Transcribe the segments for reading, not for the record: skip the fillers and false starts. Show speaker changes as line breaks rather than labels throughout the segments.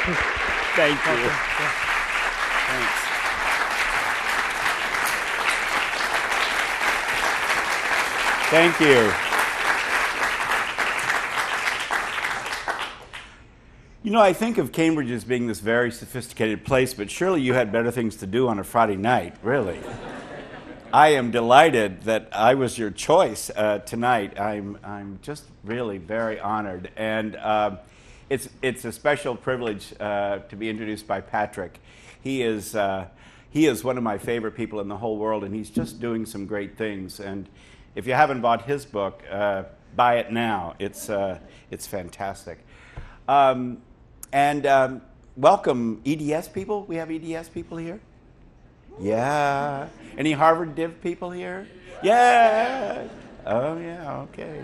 Thank you. Thanks. Thank you. You know, I think of Cambridge as being this very sophisticated place, but surely you had better things to do on a Friday night, really. I am delighted that I was your choice tonight. I'm just really very honored, and it's a special privilege to be introduced by Patrick. He is one of my favorite people in the whole world, and he's just doing some great things. And if you haven't bought his book, buy it now. It's fantastic. Welcome EDS people. We have EDS people here. Yeah. Any Harvard Div people here? Yeah. Oh yeah. Okay.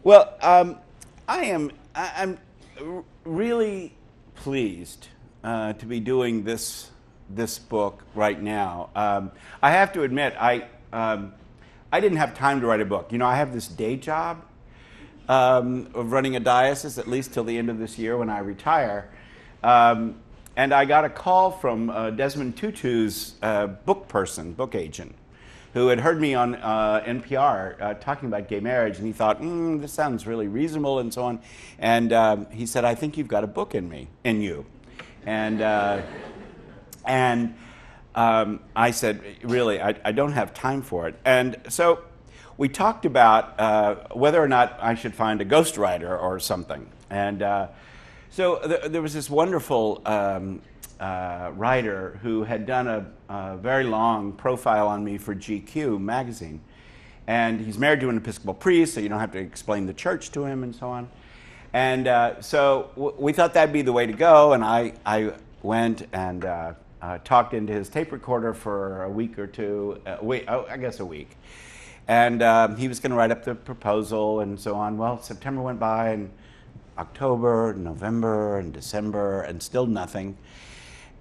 Well, I'm really pleased to be doing this book right now. I have to admit, I didn't have time to write a book. You know, I have this day job of running a diocese, at least till the end of this year when I retire. And I got a call from Desmond Tutu's book agent, who had heard me on NPR talking about gay marriage, and he thought, this sounds really reasonable and so on. And he said, I think you've got a book in you. And I said, really, I don't have time for it. And so we talked about whether or not I should find a ghostwriter or something. And so there was this wonderful writer who had done a very long profile on me for GQ magazine. And he's married to an Episcopal priest, so you don't have to explain the church to him and so on. And so we thought that'd be the way to go, and I went and talked into his tape recorder for a week or two, I guess a week. And he was going to write up the proposal and so on. Well, September went by, and October, November, and December, and still nothing.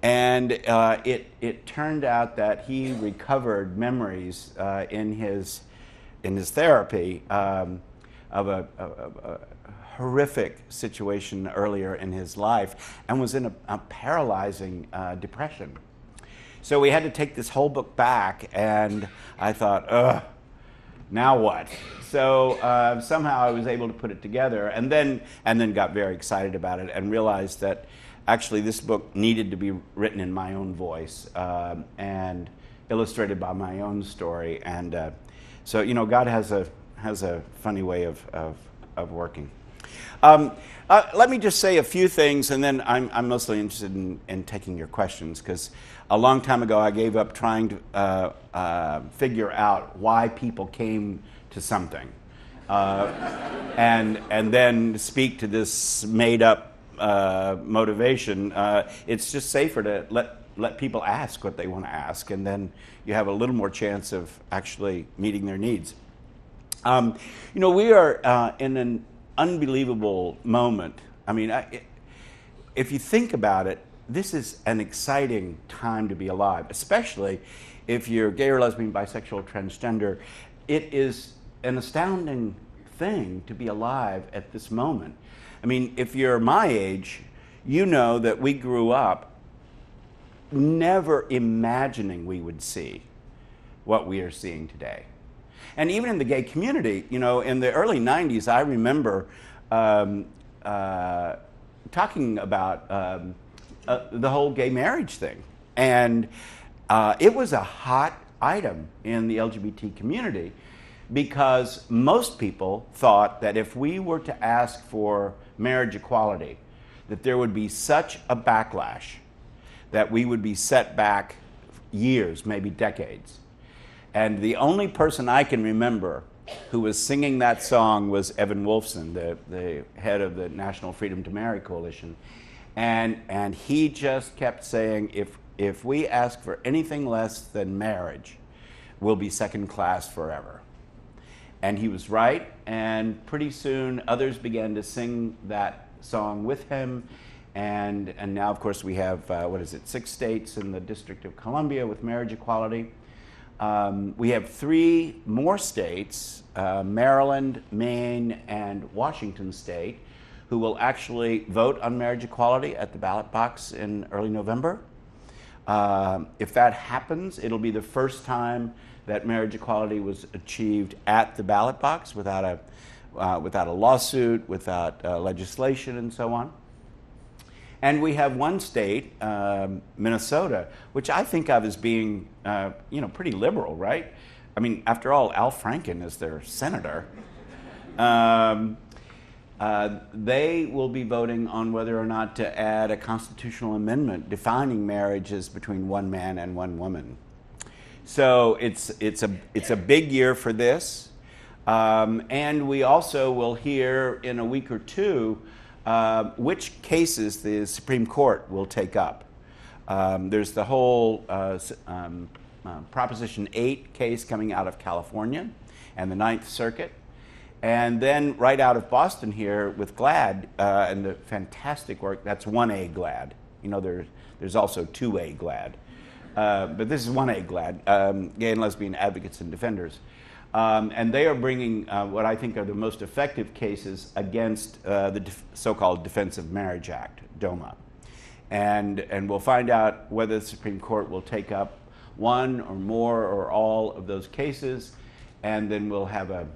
And it turned out that he recovered memories in his therapy of a horrific situation earlier in his life, and was in a paralyzing depression. So we had to take this whole book back, and I thought, ugh. Now what? So somehow I was able to put it together, and then got very excited about it and realized that actually this book needed to be written in my own voice and illustrated by my own story. And so, you know, God has a funny way of working. Let me just say a few things, and then I'm mostly interested in taking your questions, because a long time ago I gave up trying to figure out why people came to something, and then speak to this made-up motivation. It's just safer to let people ask what they want to ask, and then you have a little more chance of actually meeting their needs. You know, we are in an unbelievable moment. I mean, if you think about it, this is an exciting time to be alive, especially if you're gay or lesbian, bisexual, transgender. It is an astounding thing to be alive at this moment. I mean, if you're my age, you know that we grew up never imagining we would see what we are seeing today. And even in the gay community, you know, in the early 90s, I remember talking about the whole gay marriage thing. And it was a hot item in the LGBT community, because most people thought that if we were to ask for marriage equality, that there would be such a backlash that we would be set back years, maybe decades. And the only person I can remember who was singing that song was Evan Wolfson, the head of the National Freedom to Marry Coalition. And he just kept saying, if we ask for anything less than marriage, we'll be second class forever. And he was right, and pretty soon others began to sing that song with him. And now, of course, we have, 6 states in the District of Columbia with marriage equality. We have 3 more states, Maryland, Maine, and Washington State, who will actually vote on marriage equality at the ballot box in early November. If that happens, it'll be the first time that marriage equality was achieved at the ballot box without a lawsuit, without legislation, and so on. And we have one state, Minnesota, which I think of as being, pretty liberal, right? I mean, after all, Al Franken is their senator. They will be voting on whether or not to add a constitutional amendment defining marriages between one man and one woman. So it's a big year for this. And we also will hear in a week or two which cases the Supreme Court will take up. There's the whole Proposition 8 case coming out of California and the Ninth Circuit. And then right out of Boston here with GLAAD and the fantastic work, that's 1A GLAAD. There's also 2A GLAAD. But this is 1A GLAAD, Gay and Lesbian Advocates and Defenders. And they are bringing what I think are the most effective cases against the so-called Defense of Marriage Act, DOMA. And we'll find out whether the Supreme Court will take up one or more or all of those cases, and then we'll have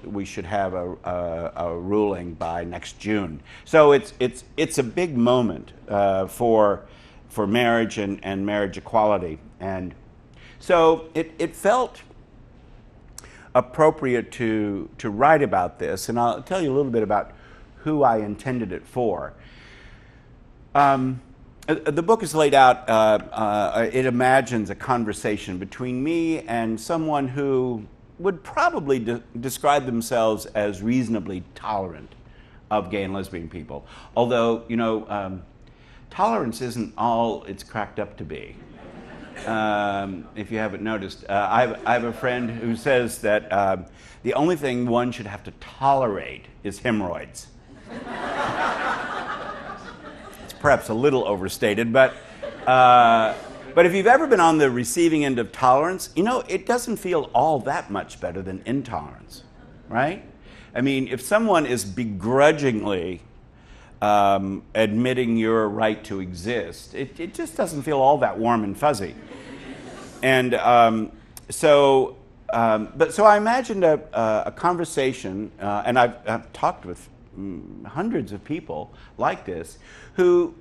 we should have a ruling by next June. So it's a big moment for marriage and marriage equality, and so it felt appropriate to write about this, and I'll tell you a little bit about who I intended it for. The book is laid out, it imagines a conversation between me and someone who would probably describe themselves as reasonably tolerant of gay and lesbian people. Although, tolerance isn't all it's cracked up to be. If you haven't noticed, I have a friend who says that the only thing one should have to tolerate is hemorrhoids. It's perhaps a little overstated, but if you've ever been on the receiving end of tolerance, it doesn't feel all that much better than intolerance, right? I mean, if someone is begrudgingly admitting your right to exist, it just doesn't feel all that warm and fuzzy. And so I imagined a conversation, and I've talked with hundreds of people like this who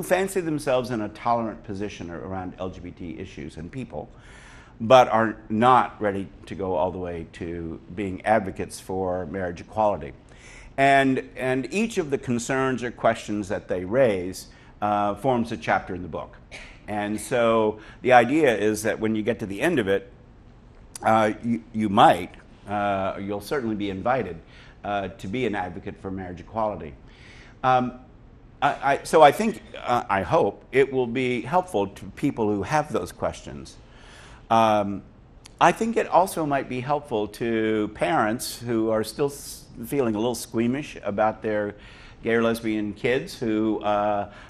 fancy themselves in a tolerant position around LGBT issues and people, but are not ready to go all the way to being advocates for marriage equality. And each of the concerns or questions that they raise forms a chapter in the book. And so the idea is that when you get to the end of it, you'll certainly be invited to be an advocate for marriage equality. So I think, I hope, it will be helpful to people who have those questions. I think it also might be helpful to parents who are still feeling a little squeamish about their gay or lesbian kids who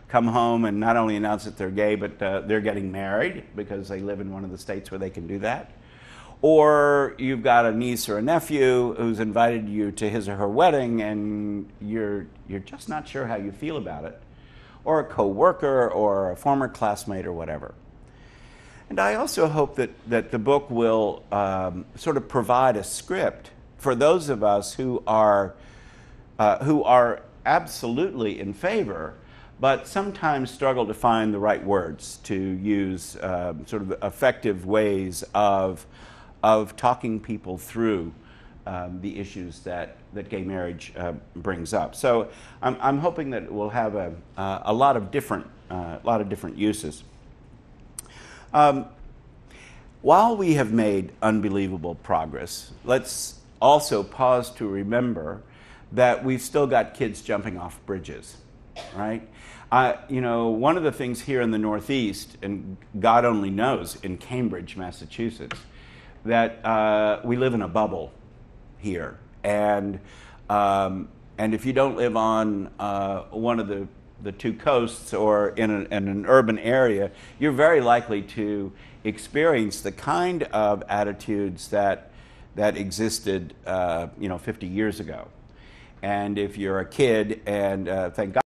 come home and not only announce that they're gay, but they're getting married because they live in one of the states where they can do that. Or you've got a niece or a nephew who's invited you to his or her wedding and you're just not sure how you feel about it. Or a coworker or a former classmate or whatever. And I also hope that the book will sort of provide a script for those of us who are absolutely in favor, but sometimes struggle to find the right words to use sort of effective ways of talking people through the issues that gay marriage brings up. So I'm hoping that it will have a lot of different uses. While we have made unbelievable progress, let's also pause to remember that we've still got kids jumping off bridges, right? One of the things here in the Northeast, and God only knows in Cambridge, Massachusetts, that we live in a bubble here, and if you don't live on one of the the two coasts or in an urban area, you're very likely to experience the kind of attitudes that existed 50 years ago. And if you're a kid, and thank God